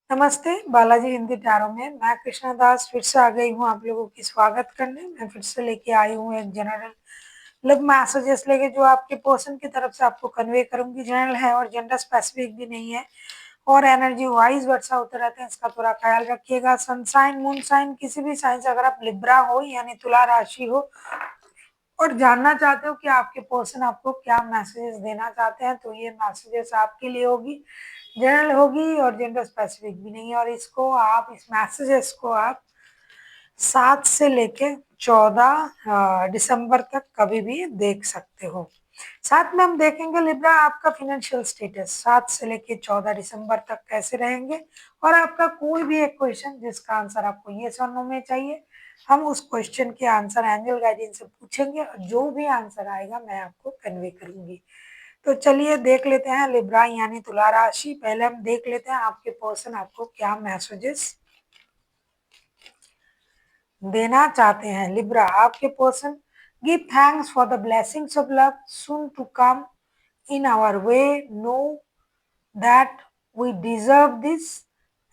नमस्ते, बालाजी हिंदी टैरो में मैं कृष्णा दास फिर से आ गई हूँ आप लोगों की स्वागत करने। मैं फिर से लेके आई हूँ एक जनरल लव मैसेजेस लेके जो आपके पर्सन की तरफ से आपको कन्वे करूंगी। जनरल है और जेंडर स्पेसिफिक भी नहीं है और एनर्जी वाइज वर्षा होते रहते हैं, इसका थोड़ा ख्याल रखिएगा। सन साइन, मून साइन, किसी भी साइन से अगर आप लिब्रा हो यानी तुला राशि हो और जानना चाहते हो कि आपके पर्सन आपको क्या मैसेजेस देना चाहते हैं, तो ये मैसेजेस आपके लिए होगी, जनरल होगी और जेंडर स्पेसिफिक भी नहीं है। और इस मैसेजेस को आप 7 से लेके 14 दिसंबर तक कभी भी देख सकते हो। साथ में हम देखेंगे लिब्रा आपका फाइनेंशियल स्टेटस 7 से लेके 14 दिसंबर तक कैसे रहेंगे, और आपका कोई भी एक क्वेश्चन जिसका आंसर आपको यस और नो में चाहिए, हम उस क्वेश्चन के आंसर एंजल गाइडेंस से पूछेंगे और जो भी आंसर आएगा मैं आपको कन्वे करूंगी। तो चलिए देख लेते हैं लिब्रा यानी तुला राशि। पहले हम देख लेते हैं आपके पर्सन आपको क्या मैसेजेस देना चाहते हैं। लिब्रा आपके person give thanks for the blessings of love soon to come in our way, know that we deserve this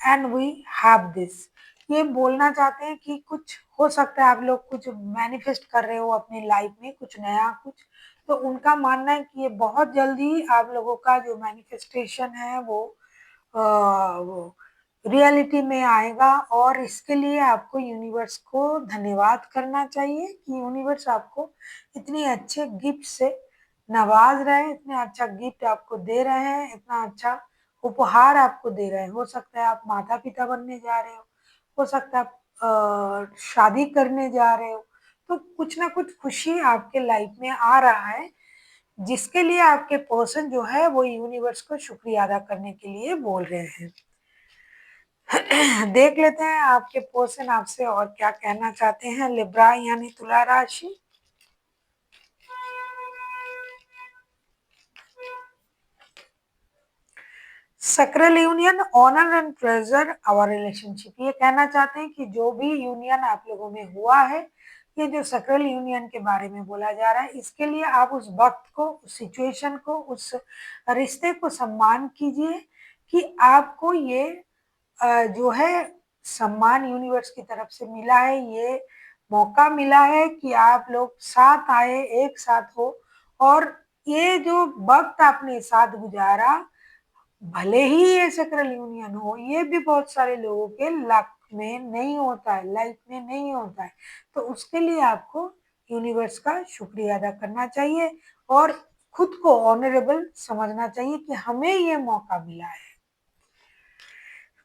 and we have this. ये बोलना चाहते हैं कि कुछ हो सकता है आप लोग कुछ मैनिफेस्ट कर रहे हो अपनी लाइफ में, कुछ नया कुछ, तो उनका मानना है कि ये बहुत जल्दी आप लोगों का जो मैनिफेस्टेशन है वो रियलिटी में आएगा। और इसके लिए आपको यूनिवर्स को धन्यवाद करना चाहिए कि यूनिवर्स आपको इतनी अच्छे गिफ्ट से नवाज रहे हैं, इतना अच्छा गिफ्ट आपको दे रहे हैं, इतना अच्छा उपहार आपको दे रहे हैं। हो सकता है आप माता पिता बनने जा रहे हो सकता है आप शादी करने जा रहे हो, तो कुछ ना कुछ खुशी आपके लाइफ में आ रहा है, जिसके लिए आपके पर्सन जो है वो यूनिवर्स को शुक्रिया अदा करने के लिए बोल रहे हैं। देख लेते हैं आपके पर्सन आपसे और क्या कहना चाहते हैं। लिब्रा यानी तुला राशि, sacred union honour and treasure our relationship. ये कहना चाहते हैं कि जो भी यूनियन आप लोगों में हुआ है, ये जो सक्रेल यूनियन के बारे में बोला जा रहा है, इसके लिए आप उस वक्त को, उस सिचुएशन को, उस रिश्ते को सम्मान कीजिए कि आपको ये जो है सम्मान यूनिवर्स की तरफ से मिला है, ये मौका मिला है कि आप लोग साथ आए, एक साथ हो। और ये जो वक्त आपने साथ गुजारा, भले ही ये सक्रेल यूनियन हो, ये भी बहुत सारे लोगों के लक में नहीं होता है, लाइफ में नहीं होता है, तो उसके लिए आपको यूनिवर्स का शुक्रिया अदा करना चाहिए और खुद को ऑनरेबल समझना चाहिए कि हमें ये मौका मिला है।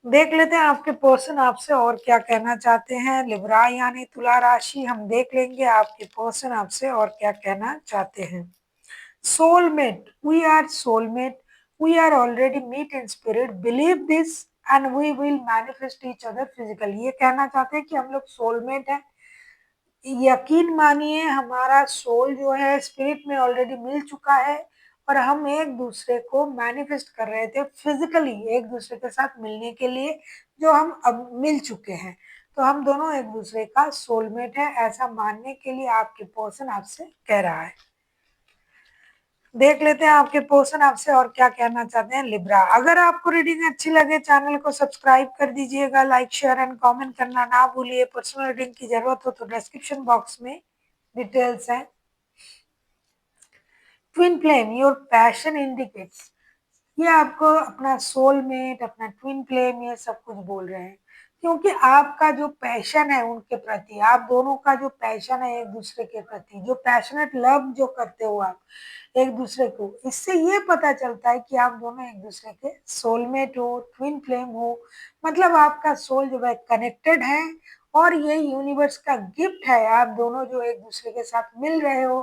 देख लेते हैं आपके पर्सन आपसे और क्या कहना चाहते हैं। लिब्रा यानी तुला राशि, हम देख लेंगे आपके पर्सन आपसे और क्या कहना चाहते हैं। Soulmate, we are soulmate, we are already meet in spirit, believe this and we will manifest each other physically. ये कहना चाहते हैं कि हम लोग सोलमेट हैं, यकीन मानिए हमारा सोल जो है स्पिरिट में ऑलरेडी मिल चुका है और हम एक दूसरे को मैनिफेस्ट कर रहे थे फिजिकली एक दूसरे के साथ मिलने के लिए, जो हम अब मिल चुके हैं। तो हम दोनों एक दूसरे का सोलमेट है, ऐसा मानने के लिए आपके पर्सन आपसे कह रहा है। देख लेते हैं आपके पर्सन आपसे और क्या कहना चाहते हैं। लिब्रा, अगर आपको रीडिंग अच्छी लगे चैनल को सब्सक्राइब कर दीजिएगा, लाइक शेयर एंड कमेंट करना ना भूलिए। पर्सनल रीडिंग की जरूरत हो तो डिस्क्रिप्शन बॉक्स में डिटेल्स हैं। Twin flame, your passion indicates, ये आपको अपना सोलमेट, अपना ट्विन फ्लेम, ये सब कुछ बोल रहे हैं, क्योंकि आपका जो पैशन है उनके प्रति, आप दोनों का जो पैशन है एक दूसरे के प्रति, जो पैशनेट लव जो करते हो आप एक दूसरे को, इससे ये पता चलता है कि आप दोनों एक दूसरे के सोलमेट हो, ट्विन फ्लेम हो। मतलब आपका सोल जो है कनेक्टेड है और ये यूनिवर्स का गिफ्ट है। आप दोनों जो एक दूसरे के साथ मिल रहे हो,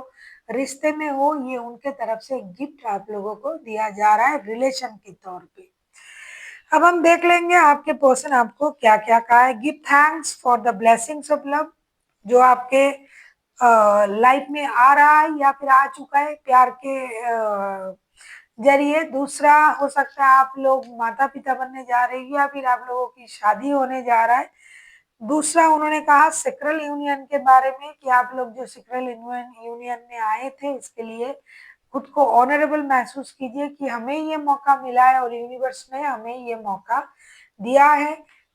रिश्ते में हो, ये उनके तरफ से गिफ्ट आप लोगों को दिया जा रहा है रिलेशन के तौर पे। अब हम देख लेंगे आपके पर्सन आपको क्या क्या कहा है। Give thanks for the blessings of love, जो आपके लाइफ में आ रहा है या फिर आ चुका है प्यार के जरिए। दूसरा हो सकता है आप लोग माता पिता बनने जा रहे हैं या फिर आप लोगों की शादी होने जा रहा है। दूसरा उन्होंने कहा सेक्रल यूनियन के बारे में कि आप लोग जो सेक्रल यूनियन में आए थे, इसके लिए खुद को ऑनरेबल महसूस कीजिए कि हमें ये मौका मिला है और यूनिवर्स ने हमें ये मौका दिया है।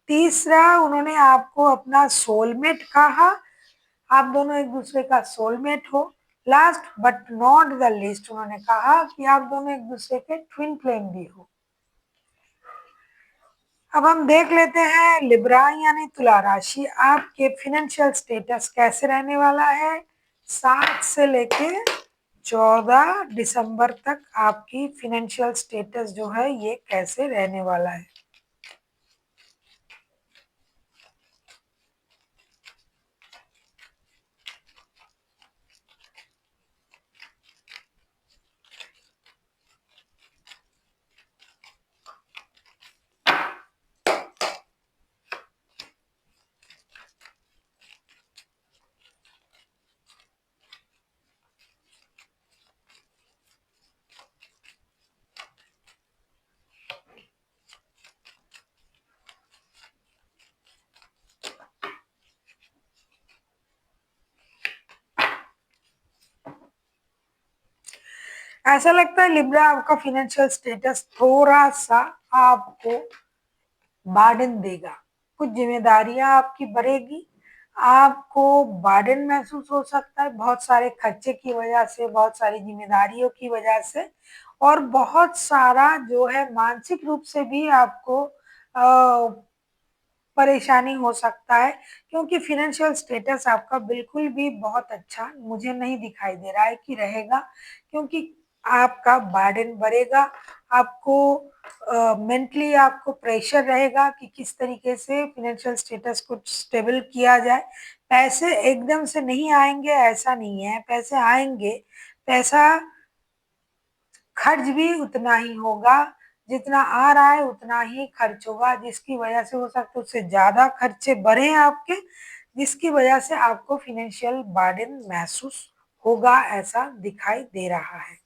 तीसरा, उन्होंने आपको अपना सोलमेट कहा, आप दोनों एक दूसरे का सोलमेट हो। Last but not the least, उन्होंने कहा कि आप दोनों एक दूसरे के ट्विन फ्लेम भी हो। अब हम देख लेते हैं लिब्रा यानी तुला राशि, आपके फिनेंशियल स्टेटस कैसे रहने वाला है। 7 से लेके 14 दिसंबर तक आपकी फिनेंशियल स्टेटस जो है ये कैसे रहने वाला है। ऐसा लगता है लिब्रा आपका फाइनेंशियल स्टेटस थोड़ा सा आपको बर्डन देगा, कुछ जिम्मेदारियां आपकी बढ़ेगी, आपको बर्डन महसूस हो सकता है बहुत सारे खर्चे की वजह से, बहुत सारी जिम्मेदारियों की वजह से, और बहुत सारा जो है मानसिक रूप से भी आपको परेशानी हो सकता है, क्योंकि फाइनेंशियल स्टेटस आपका बिल्कुल भी बहुत अच्छा मुझे नहीं दिखाई दे रहा है कि रहेगा, क्योंकि आपका बर्डन बढ़ेगा, आपको मेंटली आपको प्रेशर रहेगा कि किस तरीके से फाइनेंशियल स्टेटस को स्टेबल किया जाए। पैसे एकदम से नहीं आएंगे ऐसा नहीं है, पैसे आएंगे, पैसा खर्च भी उतना ही होगा, जितना आ रहा है उतना ही खर्च होगा, जिसकी वजह से हो सकता है उससे ज्यादा खर्चे बढ़े आपके, जिसकी वजह से आपको फिनेंशियल बर्डन महसूस होगा, ऐसा दिखाई दे रहा है।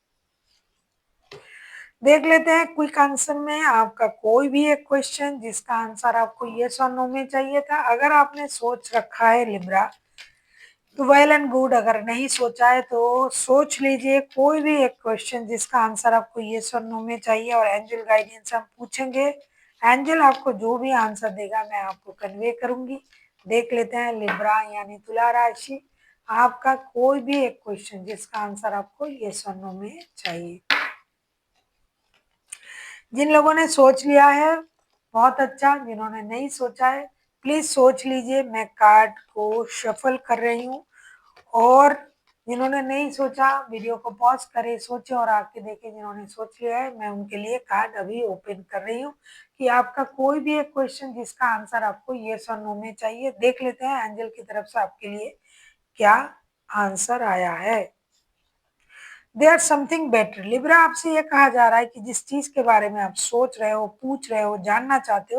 देख लेते हैं क्विक आंसर में आपका कोई भी एक क्वेश्चन जिसका आंसर आपको यस और नो में चाहिए था। अगर आपने सोच रखा है लिब्रा तो वेल एंड गुड, अगर नहीं सोचा है तो सोच लीजिए कोई भी एक क्वेश्चन जिसका आंसर आपको यस और नो में चाहिए, और एंजल गाइडेंस हम पूछेंगे। एंजल आपको जो भी आंसर देगा मैं आपको कन्वे करूंगी। देख लेते हैं लिब्रा यानी तुला राशि, आपका कोई भी एक क्वेश्चन जिसका आंसर आपको यस और नो में चाहिए। जिन लोगों ने सोच लिया है बहुत अच्छा, जिन्होंने नहीं सोचा है प्लीज सोच लीजिए, मैं कार्ड को शफल कर रही हूँ। और जिन्होंने नहीं सोचा वीडियो को पॉज करें, सोचे और आके देखें। जिन्होंने सोच लिया है मैं उनके लिए कार्ड अभी ओपन कर रही हूँ कि आपका कोई भी एक क्वेश्चन जिसका आंसर आपको यस और नो में चाहिए। देख लेते हैं एंजल की तरफ से आपके लिए क्या आंसर आया है। देयर समथिंग बेटर, लिब्रा आपसे ये कहा जा रहा है कि जिस चीज के बारे में आप सोच रहे हो, पूछ रहे हो, जानना चाहते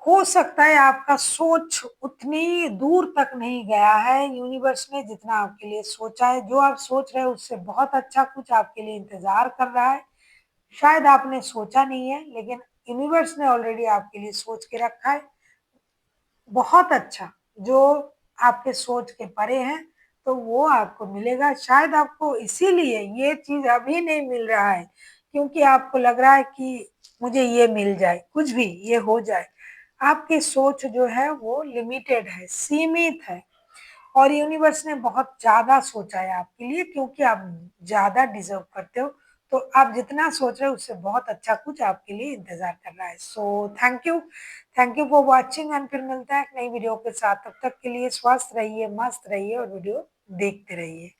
हो सकता है आपका सोच उतनी दूर तक नहीं गया है यूनिवर्स ने जितना आपके लिए सोचा है। जो आप सोच रहे हो उससे बहुत अच्छा कुछ आपके लिए इंतजार कर रहा है। शायद आपने सोचा नहीं है लेकिन यूनिवर्स ने ऑलरेडी आपके लिए सोच के रखा है बहुत अच्छा, जो आपके सोच के परे हैं, तो वो आपको मिलेगा। शायद आपको इसीलिए ये चीज अभी नहीं मिल रहा है, क्योंकि आपको लग रहा है कि मुझे ये मिल जाए, कुछ भी ये हो जाए। आपकी सोच जो है वो लिमिटेड है, सीमित है, और यूनिवर्स ने बहुत ज्यादा सोचा है आपके लिए, क्योंकि आप ज्यादा डिजर्व करते हो। तो आप जितना सोच रहे हो उससे बहुत अच्छा कुछ आपके लिए इंतजार कर रहा है। So thank you for watching, and फिर मिलता है एक नई वीडियो के साथ। तब तक के लिए स्वस्थ रहिए, मस्त रहिए और वीडियो देखते रहिए।